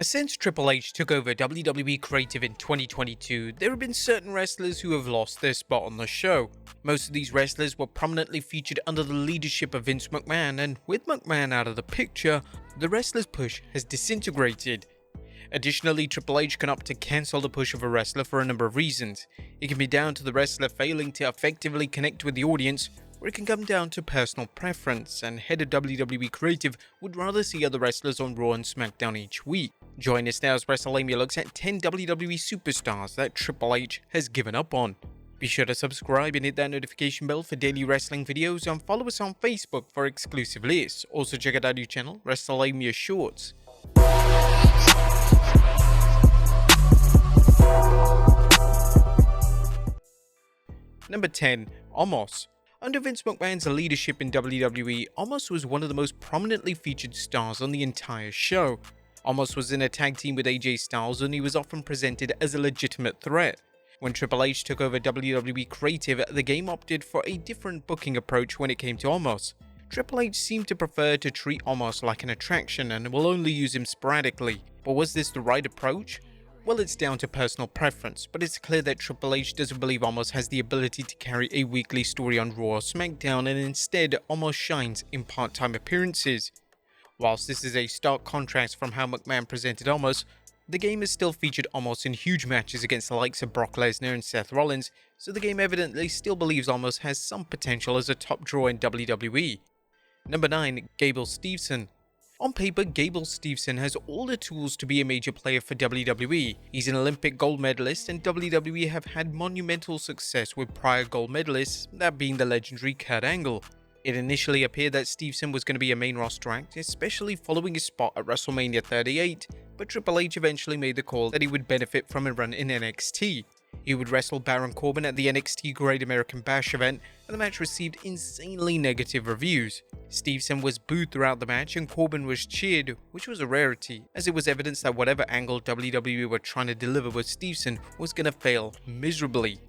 Since Triple H took over WWE Creative in 2022, there have been certain wrestlers who have lost their spot on the show. Most of these wrestlers were prominently featured under the leadership of Vince McMahon, and with McMahon out of the picture, the wrestlers' push has disintegrated. Additionally, Triple H can opt to cancel the push of a wrestler for a number of reasons. It can be down to the wrestler failing to effectively connect with the audience, or it can come down to personal preference, and head of WWE Creative would rather see other wrestlers on Raw and SmackDown each week. Join us now as Wrestlelamia looks at 10 WWE Superstars that Triple H has given up on. Be sure to subscribe and hit that notification bell for daily wrestling videos, and follow us on Facebook for exclusive lists. Also check out our new channel, Wrestlelamia Shorts. Number 10. Omos. Under Vince McMahon's leadership in WWE, Omos was one of the most prominently featured stars on the entire show. Omos was in a tag team with AJ Styles, and he was often presented as a legitimate threat. When Triple H took over WWE Creative, the game opted for a different booking approach when it came to Omos. Triple H seemed to prefer to treat Omos like an attraction and will only use him sporadically. But was this the right approach? Well, it's down to personal preference, but it's clear that Triple H doesn't believe Omos has the ability to carry a weekly story on Raw or SmackDown, and instead Omos shines in part-time appearances. Whilst this is a stark contrast from how McMahon presented Omos, the game has still featured Omos in huge matches against the likes of Brock Lesnar and Seth Rollins, so the game evidently still believes Omos has some potential as a top draw in WWE. Number 9. Gable Steveson. On paper, Gable Steveson has all the tools to be a major player for WWE. He's an Olympic gold medalist, and WWE have had monumental success with prior gold medalists, that being the legendary Kurt Angle. It initially appeared that Steveson was going to be a main roster act, especially following his spot at WrestleMania 38, but Triple H eventually made the call that he would benefit from a run in NXT. He would wrestle Baron Corbin at the NXT Great American Bash event, and the match received insanely negative reviews. Steveson was booed throughout the match, and Corbin was cheered, which was a rarity, as it was evidence that whatever angle WWE were trying to deliver with Steveson was going to fail miserably.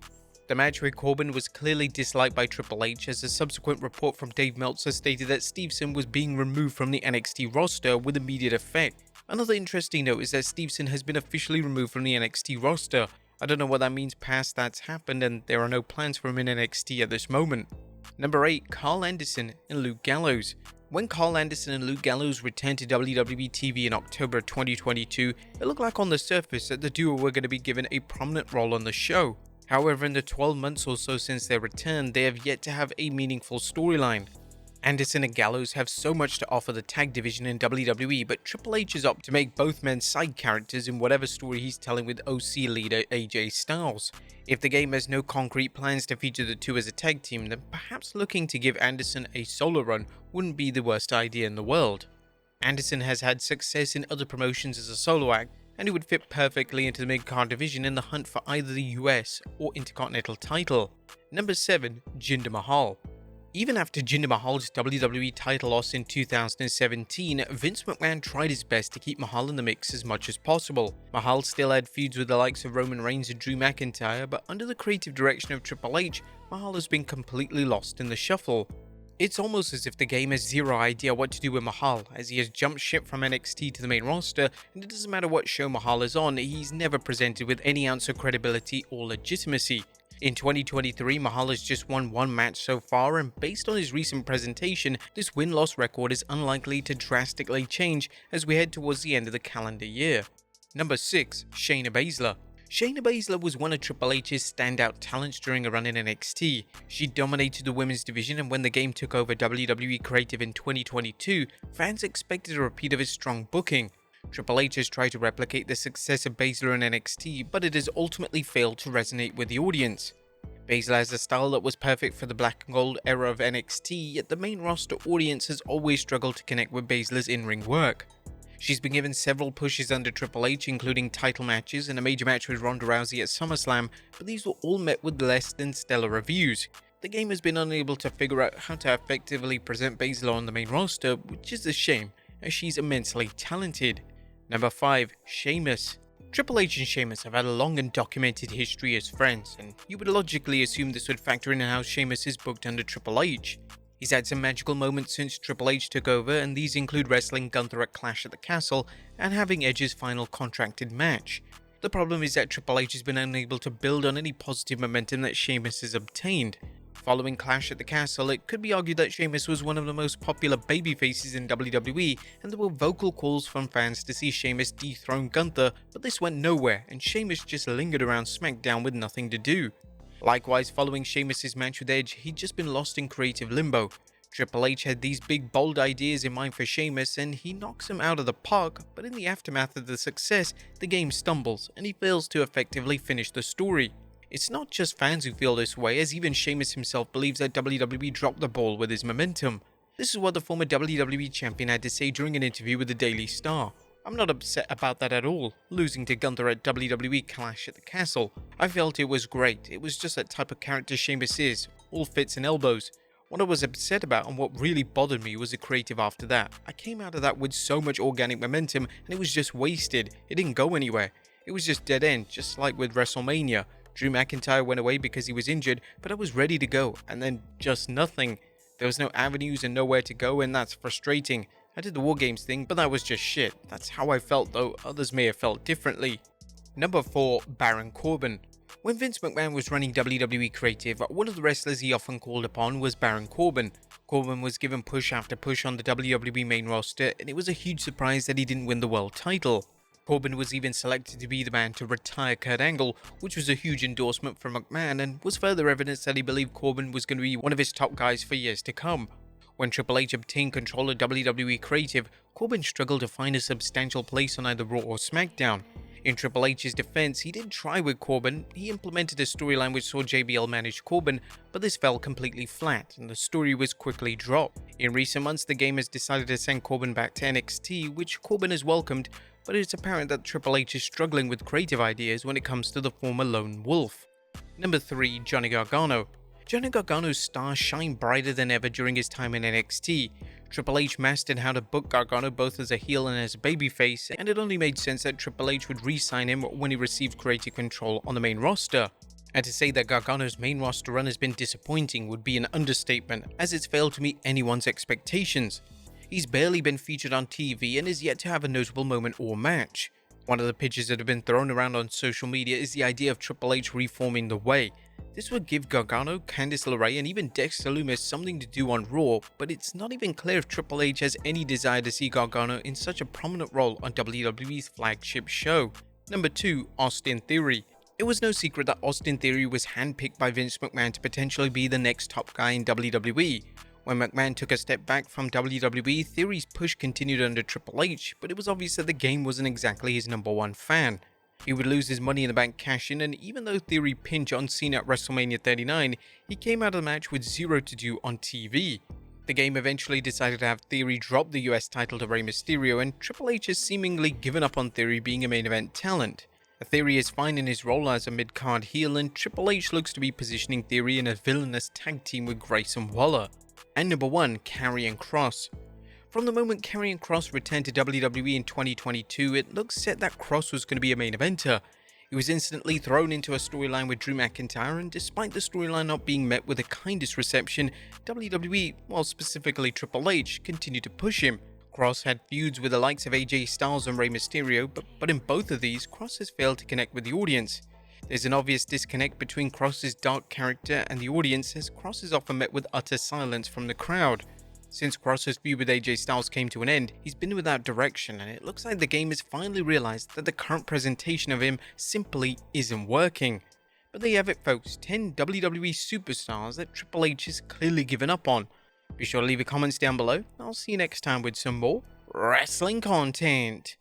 The match with Corbin was clearly disliked by Triple H, as a subsequent report from Dave Meltzer stated that Steveson was being removed from the NXT roster with immediate effect. Another interesting note is that Steveson has been officially removed from the NXT roster. I don't know what that means past that's happened, and there are no plans for him in NXT at this moment. Number 8. Carl Anderson and Luke Gallows. When Carl Anderson and Luke Gallows returned to WWE TV in October 2022, it looked like on the surface that the duo were going to be given a prominent role on the show. However, in the 12 months or so since their return, they have yet to have a meaningful storyline. Anderson and Gallows have so much to offer the tag division in WWE, but Triple H is up to make both men side characters in whatever story he's telling with OC leader AJ Styles. If the game has no concrete plans to feature the two as a tag team, then perhaps looking to give Anderson a solo run wouldn't be the worst idea in the world. Anderson has had success in other promotions as a solo act, and he would fit perfectly into the mid-card division in the hunt for either the US or Intercontinental title. Number 7. Jinder Mahal. Even after Jinder Mahal's WWE title loss in 2017, Vince McMahon tried his best to keep Mahal in the mix as much as possible. Mahal still had feuds with the likes of Roman Reigns and Drew McIntyre, but under the creative direction of Triple H, Mahal has been completely lost in the shuffle. It's almost as if the game has zero idea what to do with Mahal, as he has jumped ship from NXT to the main roster, and it doesn't matter what show Mahal is on, he's never presented with any ounce of credibility or legitimacy. In 2023, Mahal has just won one match so far, and based on his recent presentation, this win-loss record is unlikely to drastically change as we head towards the end of the calendar year. Number 6. Shayna Baszler. Shayna Baszler was one of Triple H's standout talents during a run in NXT. She dominated the women's division, and when the game took over WWE Creative in 2022, fans expected a repeat of his strong booking. Triple H has tried to replicate the success of Baszler in NXT, but it has ultimately failed to resonate with the audience. Baszler has a style that was perfect for the black and gold era of NXT, yet the main roster audience has always struggled to connect with Baszler's in-ring work. She's been given several pushes under Triple H, including title matches and a major match with Ronda Rousey at SummerSlam, but these were all met with less than stellar reviews. The game has been unable to figure out how to effectively present Baszler on the main roster, which is a shame, as she's immensely talented. Number 5. Sheamus. Triple H and Sheamus have had a long and documented history as friends, and you would logically assume this would factor in how Sheamus is booked under Triple H. He's had some magical moments since Triple H took over, and these include wrestling Gunther at Clash at the Castle and having Edge's final contracted match. The problem is that Triple H has been unable to build on any positive momentum that Sheamus has obtained. Following Clash at the Castle, it could be argued that Sheamus was one of the most popular babyfaces in WWE, and there were vocal calls from fans to see Sheamus dethrone Gunther, but this went nowhere, and Sheamus just lingered around SmackDown with nothing to do. Likewise, following Sheamus' match with Edge, he'd just been lost in creative limbo. Triple H had these big bold ideas in mind for Sheamus, and he knocks him out of the park, but in the aftermath of the success, the game stumbles, and he fails to effectively finish the story. It's not just fans who feel this way, as even Sheamus himself believes that WWE dropped the ball with his momentum. This is what the former WWE champion had to say during an interview with the Daily Star. "I'm not upset about that at all, losing to Gunther at WWE Clash at the Castle. I felt it was great, it was just that type of character Sheamus is, all fits and elbows. What I was upset about and what really bothered me was the creative after that. I came out of that with so much organic momentum and it was just wasted, it didn't go anywhere. It was just dead end, just like with WrestleMania. Drew McIntyre went away because he was injured, but I was ready to go, and then just nothing. There was no avenues and nowhere to go, and that's frustrating. I did the War Games thing, but that was just shit. That's how I felt, though others may have felt differently." Number 4. Baron Corbin. When Vince McMahon was running WWE Creative, one of the wrestlers he often called upon was Baron Corbin. Corbin was given push after push on the WWE main roster, and it was a huge surprise that he didn't win the world title. Corbin was even selected to be the man to retire Kurt Angle, which was a huge endorsement from McMahon and was further evidence that he believed Corbin was going to be one of his top guys for years to come. When Triple H obtained control of WWE Creative, Corbin struggled to find a substantial place on either Raw or SmackDown. In Triple H's defense, he did try with Corbin. He implemented a storyline which saw JBL manage Corbin, but this fell completely flat and the story was quickly dropped. In recent months, the game has decided to send Corbin back to NXT, which Corbin has welcomed, but it's apparent that Triple H is struggling with creative ideas when it comes to the former Lone Wolf. Number 3. Johnny Gargano. Johnny Gargano's star shined brighter than ever during his time in NXT. Triple H mastered how to book Gargano both as a heel and as a babyface, and it only made sense that Triple H would re-sign him when he received creative control on the main roster. And to say that Gargano's main roster run has been disappointing would be an understatement, as it's failed to meet anyone's expectations. He's barely been featured on TV and is yet to have a notable moment or match. One of the pitches that have been thrown around on social media is the idea of Triple H reforming the Way. This would give Gargano, Candice LeRae, and even Dexter Lumis something to do on Raw, but it's not even clear if Triple H has any desire to see Gargano in such a prominent role on WWE's flagship show. Number 2. Austin Theory. It was no secret that Austin Theory was handpicked by Vince McMahon to potentially be the next top guy in WWE. When McMahon took a step back from WWE, Theory's push continued under Triple H, but it was obvious that the game wasn't exactly his number one fan. He would lose his Money in the Bank cash-in, and even though Theory pinned John Cena at WrestleMania 39, he came out of the match with zero to do on TV. The game eventually decided to have Theory drop the US title to Rey Mysterio, and Triple H has seemingly given up on Theory being a main event talent. Theory is fine in his role as a mid-card heel, and Triple H looks to be positioning Theory in a villainous tag team with Grayson Waller. And number 1, Karrion Kross. From the moment Karrion Kross returned to WWE in 2022, it looks set that Kross was going to be a main eventer. He was instantly thrown into a storyline with Drew McIntyre, and despite the storyline not being met with the kindest reception, WWE, well specifically Triple H, continued to push him. Kross had feuds with the likes of AJ Styles and Rey Mysterio, but in both of these, Kross has failed to connect with the audience. There's an obvious disconnect between Kross's dark character and the audience, as Kross is often met with utter silence from the crowd. Since Kross's feud with AJ Styles came to an end, he's been without direction, and it looks like the game has finally realized that the current presentation of him simply isn't working. But there you have it folks, 10 WWE Superstars that Triple H has clearly given up on. Be sure to leave your comments down below, and I'll see you next time with some more wrestling content.